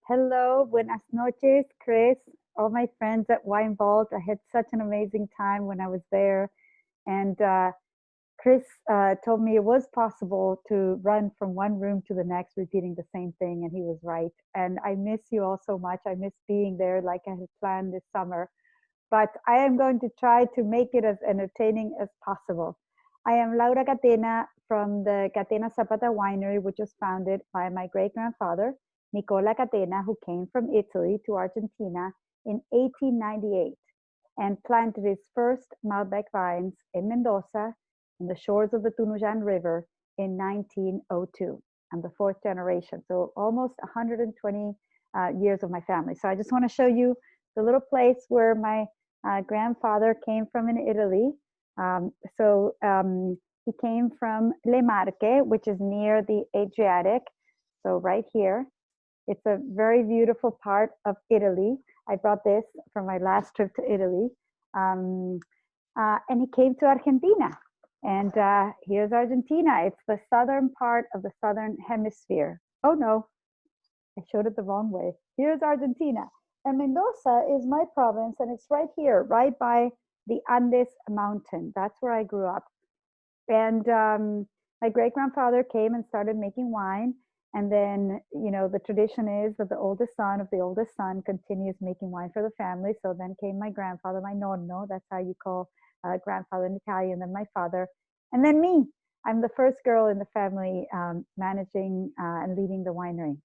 Hello, buenas noches, Chris. All my friends at Wine Vault. I had such an amazing time when I was there. And Chris told me it was possible to run from one room to the next, repeating the same thing. And he was right. And I miss you all so much. I miss being there like I had planned this summer. But I am going to try to make it as entertaining as possible. I am Laura Catena from the Catena Zapata Winery, which was founded by my great grandfather, Nicola Catena, who came from Italy to Argentina in 1898 and planted his first Malbec vines in Mendoza on the shores of the Tunujan River in 1902. I'm the fourth generation, so almost 120 years of my family. So I just want to show you the little place where my grandfather came from in Italy. He came from Le Marche, which is near the Adriatic. So right here, it's a very beautiful part of Italy. I brought this from my last trip to Italy. And he came to Argentina. And here's Argentina. It's the southern part of the southern hemisphere. Oh no, I showed it the wrong way. Here's Argentina. And Mendoza is my province, and it's right here, right by the Andes mountain. That's where I grew up. And my great grandfather came and started making wine. And then, you know, the tradition is that the oldest son continues making wine for the family. So then came my grandfather, my nonno. That's how you call grandfather in Italian. Then my father, and then me. I'm the first girl in the family managing and leading the winery.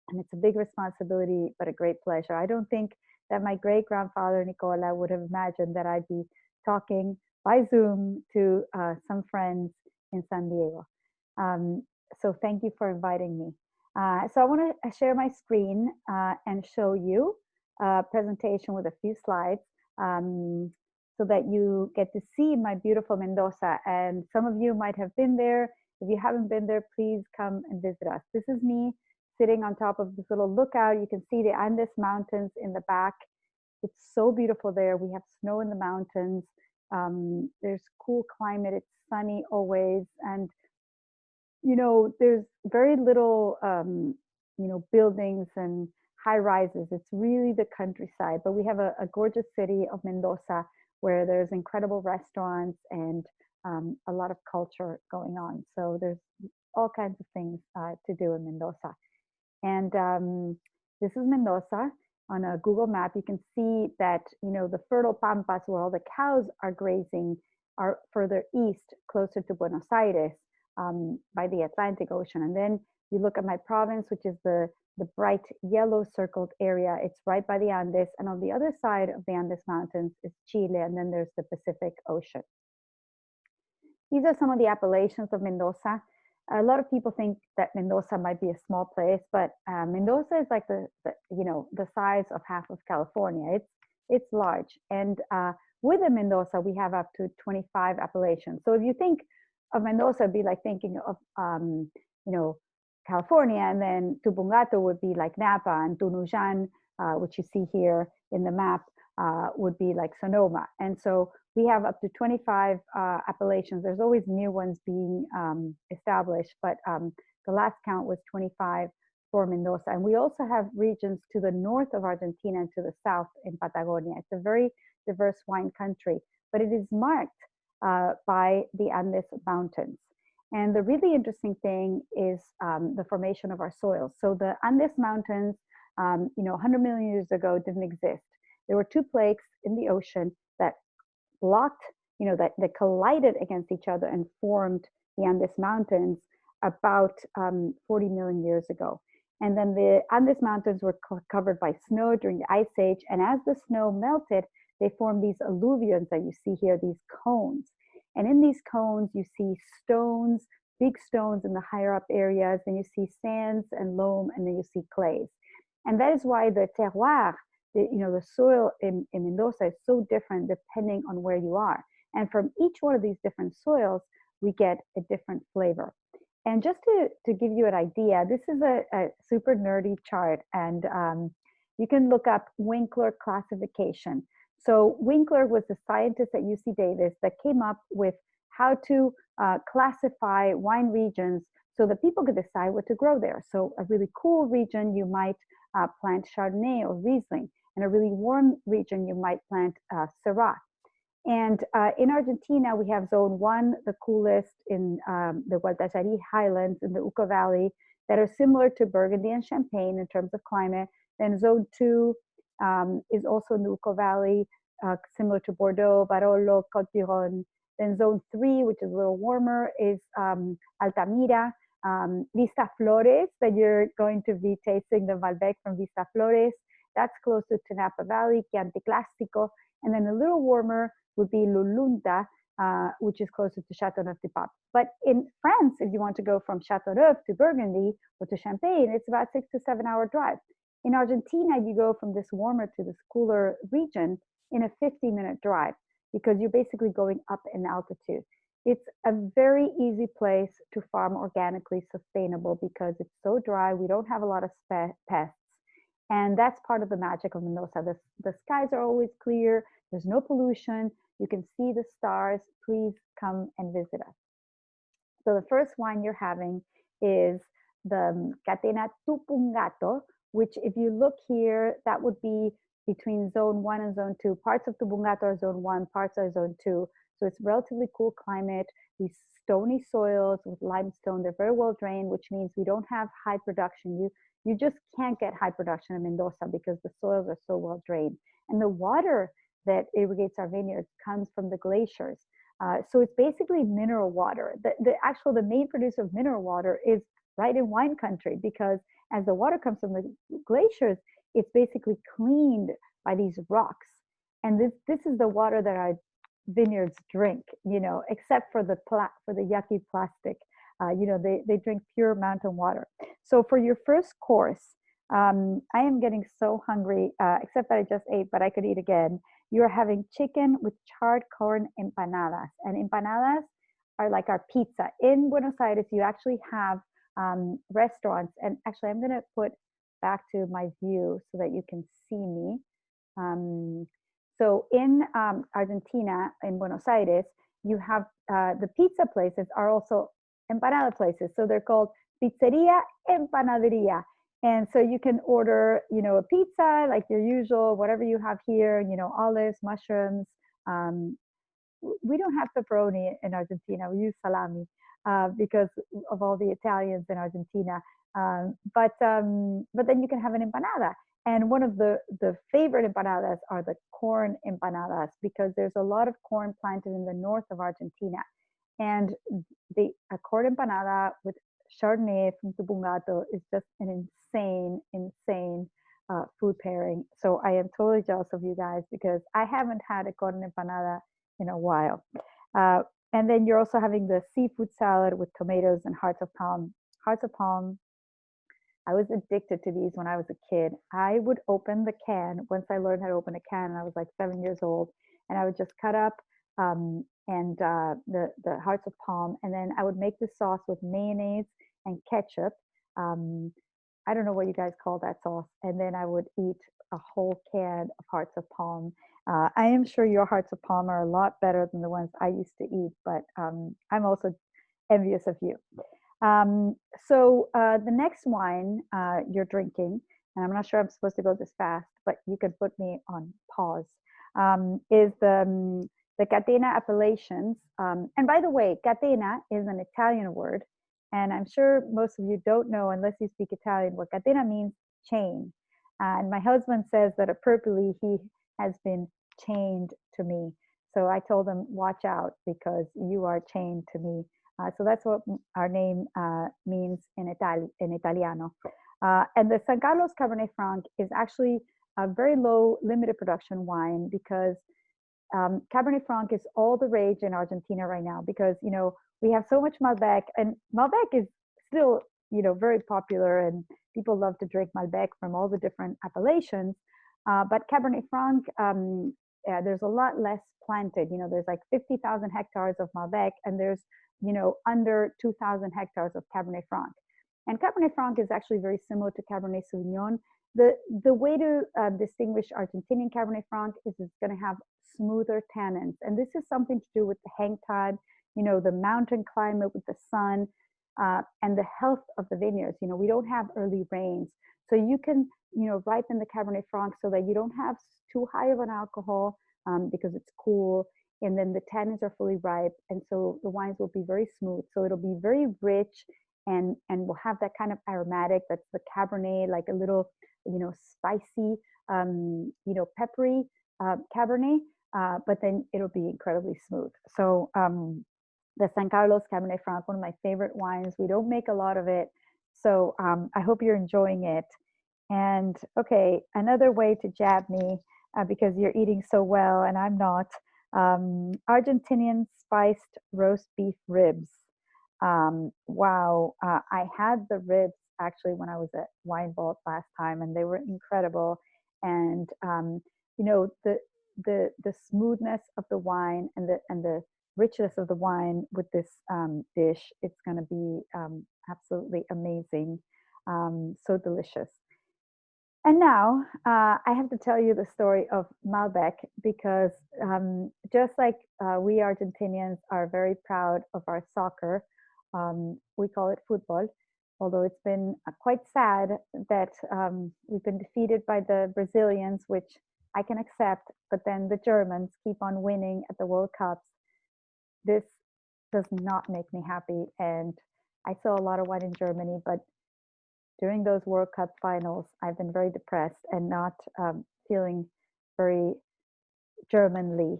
And it's a big responsibility, but a great pleasure. I don't think that my great grandfather, Nicola, would have imagined that I'd be talking by Zoom to some friends in San Diego. So thank you for inviting me. So I want to share my screen and show you a presentation with a few slides so that you get to see my beautiful Mendoza. And some of you might have been there. If you haven't been there, please come and visit us. This is me sitting on top of this little lookout. You can see the Andes Mountains in the back. It's so beautiful there. We have snow in the mountains. There's cool climate. It's sunny always. And, you know, there's very little, you know, buildings and high rises. It's really the countryside. But we have a gorgeous city of Mendoza where there's incredible restaurants and a lot of culture going on. So there's all kinds of things to do in Mendoza. And this is Mendoza. On a Google map, you can see that, you know, the fertile pampas where all the cows are grazing are further east, closer to Buenos Aires, by the Atlantic Ocean. And then you look at my province, which is the bright yellow circled area. It's right by the Andes. And on the other side of the Andes Mountains is Chile. And then there's the Pacific Ocean. These are some of the appellations of Mendoza. A lot of people think that Mendoza might be a small place, but Mendoza is like the size of half of California. It's large, and within Mendoza we have up to 25 appellations. So if you think of Mendoza, it'd be like thinking of California, and then Tupungato would be like Napa, and Tunujan, which you see here in the map, would be like Sonoma. And so we have up to 25 appellations. There's always new ones being established, but the last count was 25 for Mendoza. And we also have regions to the north of Argentina and to the south in Patagonia. It's a very diverse wine country, but it is marked by the Andes Mountains. And the really interesting thing is the formation of our soils. So the Andes Mountains, 100 million years ago didn't exist. There were two plates in the ocean that blocked, that collided against each other and formed the Andes Mountains about 40 million years ago. And then the Andes Mountains were covered by snow during the Ice Age. And as the snow melted, they formed these alluvions that you see here, these cones. And in these cones, you see stones, big stones in the higher up areas, and you see sands and loam, and then you see clays. And that is why the terroir, the soil in Mendoza is so different depending on where you are. And from each one of these different soils, we get a different flavor. And just to give you an idea, this is a super nerdy chart, and you can look up Winkler classification. So Winkler was the scientist at UC Davis that came up with how to classify wine regions so that people could decide what to grow there. So a really cool region, you might plant Chardonnay or Riesling. In a really warm region, you might plant Syrah. And in Argentina, we have zone 1, the coolest in the Guadalajara Highlands in the Uco Valley, that are similar to Burgundy and Champagne in terms of climate. Then zone 2 is also in the Uco Valley, similar to Bordeaux, Barolo, Côte d'Iron. Then zone 3, which is a little warmer, is Altamira, Vista Flores, that you're going to be tasting the Malbec from Vista Flores. That's closer to Napa Valley, Chianti Classico. And then a little warmer would be Lulunta, which is closer to Châteauneuf-du-Pape. But in France, if you want to go from Châteauneuf to Burgundy or to Champagne, it's about 6 to 7 hour drive. In Argentina, you go from this warmer to this cooler region in a 50-minute drive, because you're basically going up in altitude. It's a very easy place to farm organically sustainable because it's so dry. We don't have a lot of pests. And that's part of the magic of Mendoza. The skies are always clear. There's no pollution. You can see the stars. Please come and visit us. So the first wine you're having is the Catena Tupungato, which if you look here, that would be between zone 1 and zone 2. Parts of Tupungato are zone 1, parts are zone 2. So it's relatively cool climate. These stony soils with limestone, they're very well drained, which means we don't have high production. You just can't get high production in Mendoza because the soils are so well drained. And the water that irrigates our vineyards comes from the glaciers. So it's basically mineral water. The main producer of mineral water is right in wine country, because as the water comes from the glaciers, it's basically cleaned by these rocks. And this is the water that our vineyards drink, except for the yucky plastic. They drink pure mountain water. So for your first course, I am getting so hungry, except that I just ate, but I could eat again. You're having chicken with charred corn empanadas. And empanadas are like our pizza. In Buenos Aires, you actually have restaurants. And actually, I'm going to put back to my view so that you can see me. So in Argentina, in Buenos Aires, you have the pizza places are also empanada places. So they're called Pizzeria Empanaderia. And so you can order, a pizza like your usual, whatever you have here, olives, mushrooms. We don't have pepperoni in Argentina. We use salami because of all the Italians in Argentina. But then you can have an empanada. And one of the favorite empanadas are the corn empanadas, because there's a lot of corn planted in the north of Argentina. And a corn empanada with Chardonnay from Tupungato is just an insane food pairing. So I am totally jealous of you guys, because I haven't had a corn empanada in a while. And then you're also having the seafood salad with tomatoes and hearts of palm. Hearts of palm. I was addicted to these when I was a kid. I would open the can. Once I learned how to open a can, I was like 7 years old, and I would just cut up the hearts of palm, and then I would make the sauce with mayonnaise and ketchup. I don't know what you guys call that sauce. And then I would eat a whole can of hearts of palm. I am sure your hearts of palm are a lot better than the ones I used to eat, but I'm also envious of you. So the next wine you're drinking, and I'm not sure I'm supposed to go this fast, but you can put me on pause, is the Catena Appellations. And by the way, Catena is an Italian word, and I'm sure most of you don't know, unless you speak Italian, what Catena means: chain. And my husband says that appropriately he has been chained to me. So I told him, watch out, because you are chained to me. So that's what our name means in Italiano. And the San Carlos Cabernet Franc is actually a very low limited production wine, because Cabernet Franc is all the rage in Argentina right now, because, we have so much Malbec, and Malbec is still, very popular, and people love to drink Malbec from all the different appellations. But Cabernet Franc, there's a lot less planted. There's like 50,000 hectares of Malbec, and there's under 2,000 hectares of Cabernet Franc. And Cabernet Franc is actually very similar to Cabernet Sauvignon. The way to distinguish Argentinian Cabernet Franc is it's going to have smoother tannins. And this is something to do with the hang time, the mountain climate with the sun. and the health of the vineyards. You know, we don't have early rains, so you can, you know, ripen the Cabernet Franc so that you don't have too high of an alcohol because it's cool, and then the tannins are fully ripe, and so the wines will be very smooth. So it'll be very rich, and will have that kind of aromatic that's the Cabernet, like a little, you know, spicy, you know, peppery Cabernet, but then it'll be incredibly smooth. So the San Carlos Cabernet Franc, one of my favorite wines. We don't make a lot of it, so I hope you're enjoying it. And okay, another way to jab me because you're eating so well and I'm not. Argentinian spiced roast beef ribs. Wow, I had the ribs actually when I was at Wine Vault last time, and they were incredible. And you know, the smoothness of the wine and the richness of the wine with this dish, it's going to be absolutely amazing. So delicious. And now I have to tell you the story of Malbec because just like we Argentinians are very proud of our soccer, we call it football, although it's been quite sad that we've been defeated by the Brazilians, which I can accept, but then the Germans keep on winning at the World Cups. This does not make me happy. And I saw a lot of wine in Germany, but during those World Cup finals, I've been very depressed and not feeling very Germanly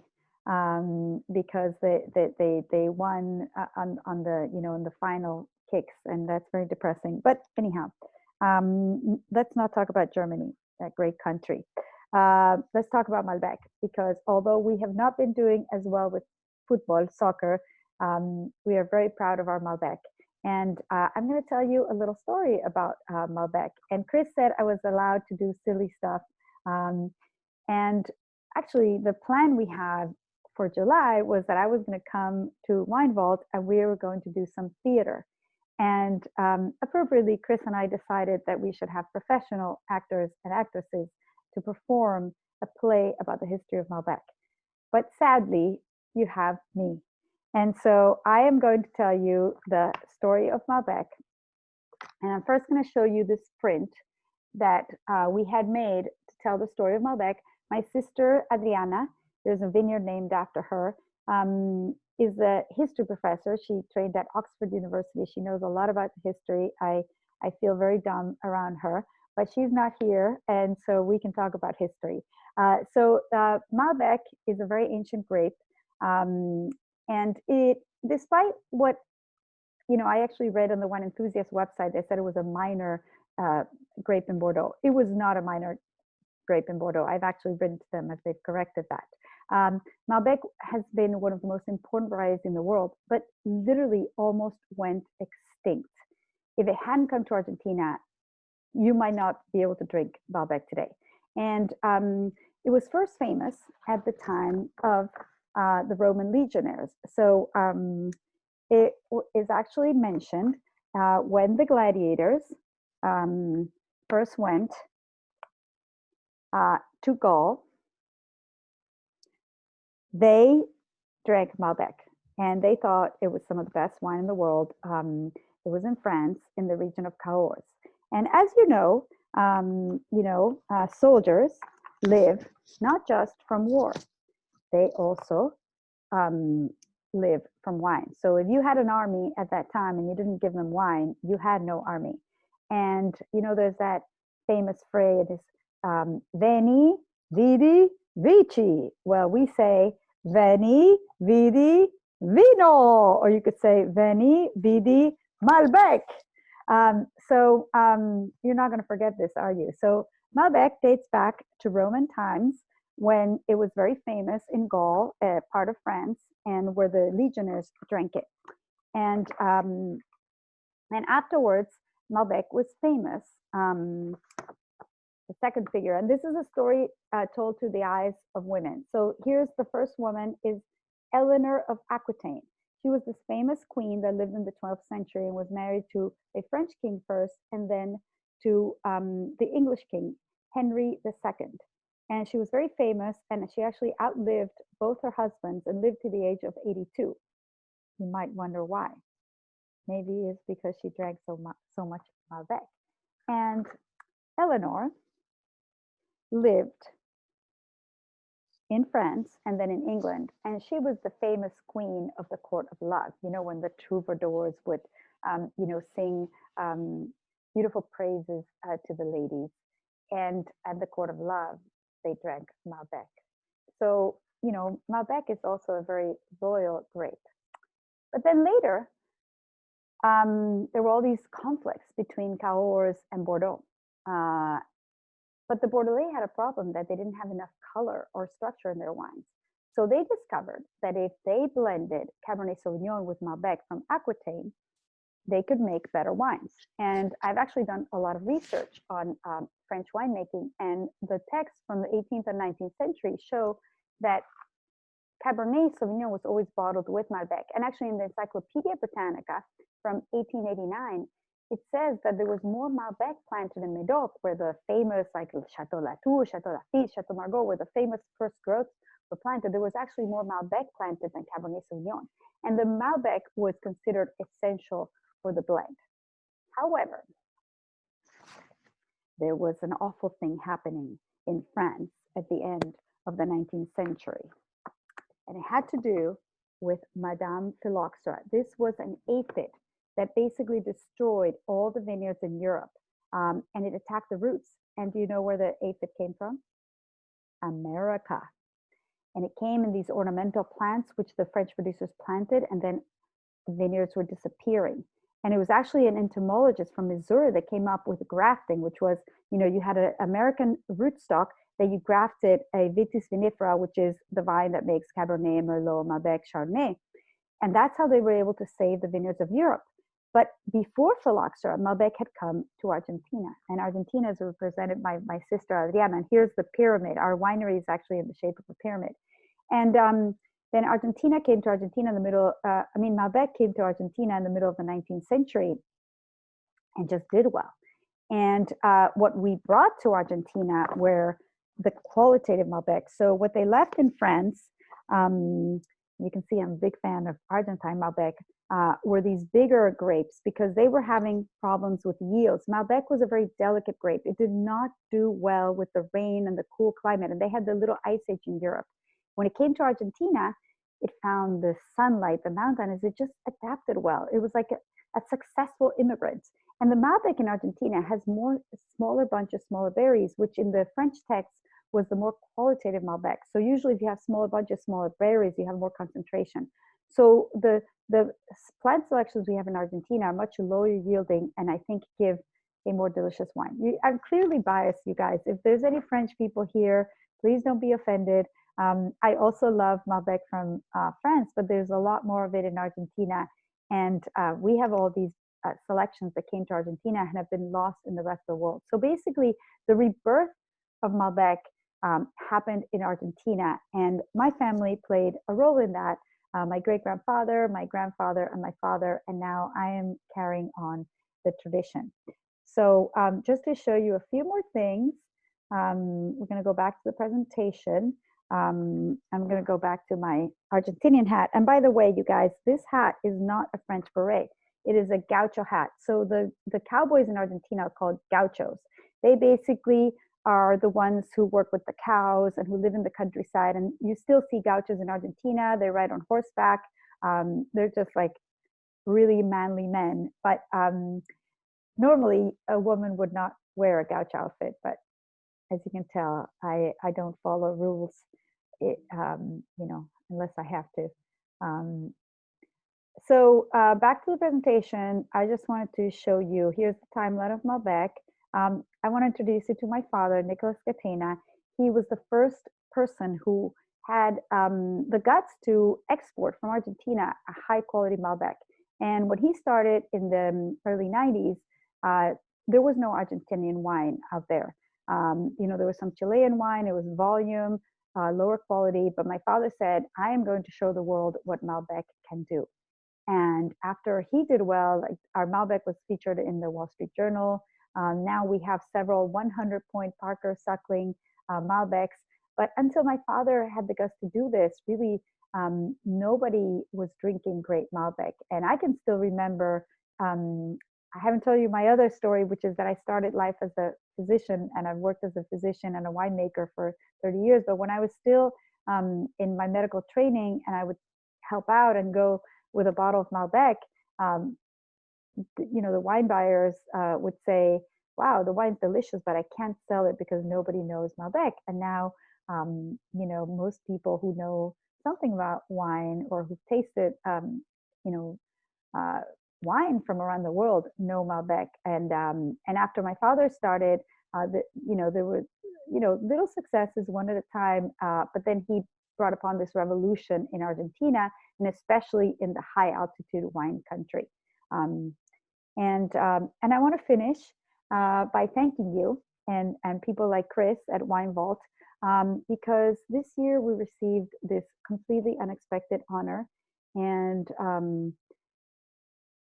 because they won on the, you know, in the final kicks, and that's very depressing. But anyhow, let's not talk about Germany, that great country. Let's talk about Malbec, because although we have not been doing as well with football, soccer, we are very proud of our Malbec. And I'm going to tell you a little story about Malbec. And Chris said I was allowed to do silly stuff. And actually, the plan we had for July was that I was going to come to Wine Vault and we were going to do some theater. And appropriately, Chris and I decided that we should have professional actors and actresses to perform a play about the history of Malbec. But sadly, you have me. And so I am going to tell you the story of Malbec. And I'm first going to show you this print that we had made to tell the story of Malbec. My sister, Adriana, there's a vineyard named after her, is a history professor. She trained at Oxford University. She knows a lot about the history. I feel very dumb around her, but she's not here, and so we can talk about history. Malbec is a very ancient grape. And it, despite what, you know, I actually read on the Wine Enthusiast website, they said it was a minor grape in Bordeaux. It was not a minor grape in Bordeaux. I've actually written to them as they've corrected that. Malbec has been one of the most important varieties in the world, but literally almost went extinct. If it hadn't come to Argentina, you might not be able to drink Malbec today. And it was first famous at the time of the Roman legionaries. So it is actually mentioned when the gladiators first went to Gaul, they drank Malbec, and they thought it was some of the best wine in the world. It was in France, in the region of Cahors. And as you know, soldiers live not just from war, they also live from wine. So if you had an army at that time and you didn't give them wine, you had no army. And you know, there's that famous phrase, veni, vidi, vici. Well, we say veni, vidi, vino, or you could say veni, vidi, Malbec. You're not going to forget this, are you? So Malbec dates back to Roman times, when it was very famous in Gaul, part of France, and where the legionnaires drank it. And afterwards, Malbec was famous. The second figure, and this is a story told through the eyes of women. So here's the first woman, is Eleanor of Aquitaine. She was this famous queen that lived in the 12th century and was married to a French king first, and then to the English king, Henry II. And she was very famous, and she actually outlived both her husbands and lived to the age of 82. You might wonder why. Maybe it's because she drank so much Malbec. And Eleanor lived in France and then in England, and she was the famous queen of the court of love. You know, when the troubadours would, sing beautiful praises to the ladies, and at the court of love, they drank Malbec. So, Malbec is also a very royal grape. But then later, there were all these conflicts between Cahors and Bordeaux. But the Bordelais had a problem that they didn't have enough color or structure in their wines. So they discovered that if they blended Cabernet Sauvignon with Malbec from Aquitaine, they could make better wines. And I've actually done a lot of research on French winemaking, and the texts from the 18th and 19th century show that Cabernet Sauvignon was always bottled with Malbec. And actually in the Encyclopedia Britannica from 1889, it says that there was more Malbec planted in Medoc, where the famous, like Chateau Latour, Chateau Lafite, Chateau Margaux, where the famous first growths were planted. There was actually more Malbec planted than Cabernet Sauvignon. And the Malbec was considered essential for the blend. However, there was an awful thing happening in France at the end of the 19th century. And it had to do with Madame Phylloxera. This was an aphid that basically destroyed all the vineyards in Europe, and it attacked the roots. And do you know where the aphid came from? America. And it came in these ornamental plants, which the French producers planted, and then the vineyards were disappearing. And it was actually an entomologist from Missouri that came up with grafting, which was, you had an American rootstock that you grafted a Vitis vinifera, which is the vine that makes Cabernet, Merlot, Malbec, Chardonnay. And that's how they were able to save the vineyards of Europe. But before Phylloxera, Malbec had come to Argentina. And Argentina is represented by my sister Adriana. And here's the pyramid. Our winery is actually in the shape of a pyramid. And then Argentina came to Argentina in the middle, Malbec came to Argentina in the middle of the 19th century and just did well. And what we brought to Argentina were the qualitative Malbec. So what they left in France, you can see I'm a big fan of Argentine Malbec, were these bigger grapes because they were having problems with yields. Malbec was a very delicate grape. It did not do well with the rain and the cool climate, and they had the little ice age in Europe. When it came to Argentina, it found the sunlight, the mountains, it just adapted well. It was like a successful immigrant. And the Malbec in Argentina has more smaller bunches, smaller berries, which in the French text was the more qualitative Malbec. So usually if you have smaller bunches, smaller berries, you have more concentration. So the plant selections we have in Argentina are much lower yielding, and I think give a more delicious wine. I'm clearly biased, you guys. If there's any French people here, please don't be offended. I also love Malbec from France, but there's a lot more of it in Argentina. And we have all these selections that came to Argentina and have been lost in the rest of the world. So basically, the rebirth of Malbec happened in Argentina, and my family played a role in that. My great-grandfather, my grandfather, and my father, and now I am carrying on the tradition. So just to show you a few more things, we're going to go back to the presentation. I'm going to go back to my Argentinian hat. And by the way, you guys, this hat is not a French beret. It is a gaucho hat. So the cowboys in Argentina are called gauchos. They basically are the ones who work with the cows and who live in the countryside. And you still see gauchos in Argentina. They ride on horseback. They're just like really manly men. But normally a woman would not wear a gaucho outfit. But as you can tell, I don't follow rules, unless I have to. So back to the presentation, I just wanted to show you, here's the timeline of Malbec. I want to introduce you to my father, Nicholas Catena. He was the first person who had the guts to export from Argentina a high quality Malbec. And when he started in the early 90s, there was no Argentinian wine out there. There was some Chilean wine, it was volume, lower quality, but my father said, I am going to show the world what Malbec can do. And after he did well, like our Malbec was featured in the Wall Street Journal. Now we have several 100-point Parker Suckling Malbecs. But until my father had the guts to do this, really nobody was drinking great Malbec. And I can still remember I haven't told you my other story, which is that I started life as a physician, and I've worked as a physician and a winemaker for 30 years. But when I was still in my medical training, and I would help out and go with a bottle of Malbec, the wine buyers would say, wow, the wine's delicious, but I can't sell it because nobody knows Malbec. And now, most people who know something about wine or who've tasted, uh, wine from around the world know Malbec. And after my father started, there were, little successes one at a time. But then he brought upon this revolution in Argentina, and especially in the high altitude wine country. And I want to finish by thanking you and people like Chris at Wine Vault, because this year we received this completely unexpected honor. And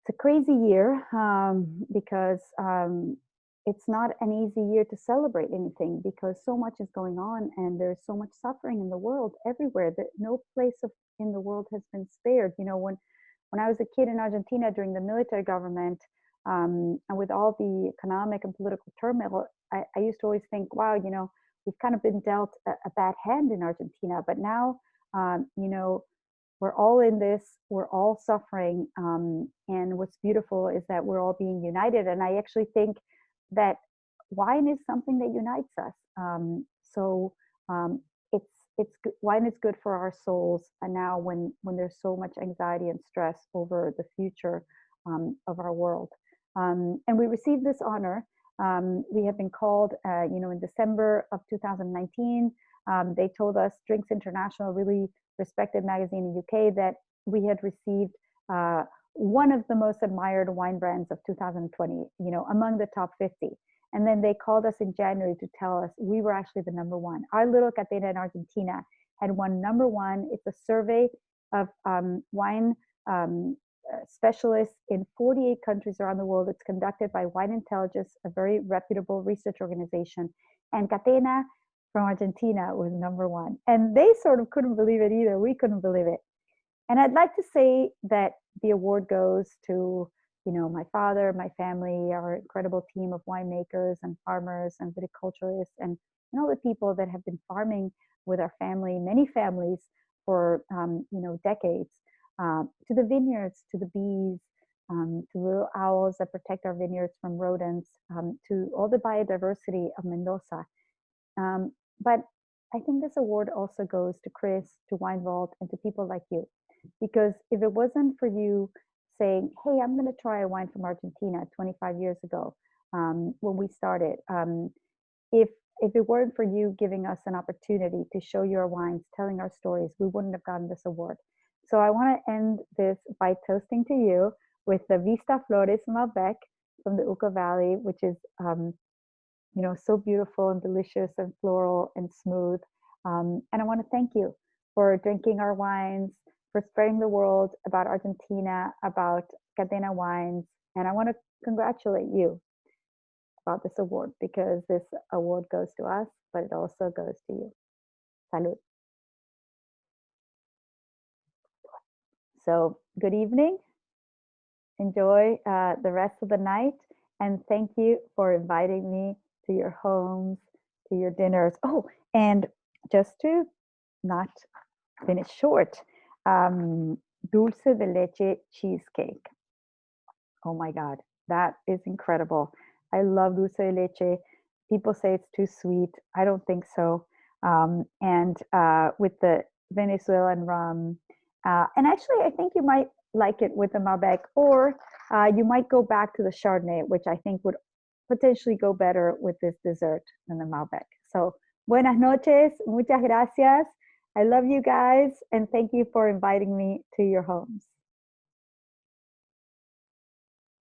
it's a crazy year because it's not an easy year to celebrate anything, because so much is going on and there's so much suffering in the world everywhere that no place in the world has been spared. When I was a kid in Argentina during the military government, and with all the economic and political turmoil, I used to always think, wow, we've kind of been dealt a bad hand in Argentina. But now, we're all in this, we're all suffering. And what's beautiful is that we're all being united. And I actually think that wine is something that unites us. Wine is good for our souls. And now when there's so much anxiety and stress over the future of our world. And we received this honor. We have been called, in December of 2019, they told us, Drinks International, really respected magazine in the UK, that we had received one of the most admired wine brands of 2020, among the top 50. And then they called us in January to tell us we were actually the number one. Our little Catena in Argentina had won number one. It's a survey of wine specialists in 48 countries around the world. It's conducted by Wine Intelligence, a very reputable research organization. And Catena from Argentina was number one. And they sort of couldn't believe it either. We couldn't believe it. And I'd like to say that the award goes to, my father, my family, our incredible team of winemakers and farmers and viticulturists, and all the people that have been farming with our family, many families, for decades. To the vineyards, to the bees, to the little owls that protect our vineyards from rodents, to all the biodiversity of Mendoza. But I think this award also goes to Chris, to Wine Vault, and to people like you. Because if it wasn't for you saying, hey, I'm going to try a wine from Argentina 25 years ago, when we started, if it weren't for you giving us an opportunity to show your wines, telling our stories, we wouldn't have gotten this award. So I want to end this by toasting to you with the Vista Flores Malbec from the Uco Valley, which is, so beautiful and delicious and floral and smooth. And I want to thank you for drinking our wines, for spreading the world about Argentina, about Catena wines. And I want to congratulate you about this award, because this award goes to us, but it also goes to you. Salud. So good evening. Enjoy the rest of the night. And thank you for inviting me to your homes, to your dinners. Oh, and just to not finish short, dulce de leche cheesecake. Oh my God, that is incredible. I love dulce de leche. People say it's too sweet. I don't think so. And with the Venezuelan rum, and actually, I think you might like it with the Malbec, or you might go back to the Chardonnay, which I think would potentially go better with this dessert than the Malbec. So, buenas noches, muchas gracias. I love you guys, and thank you for inviting me to your homes.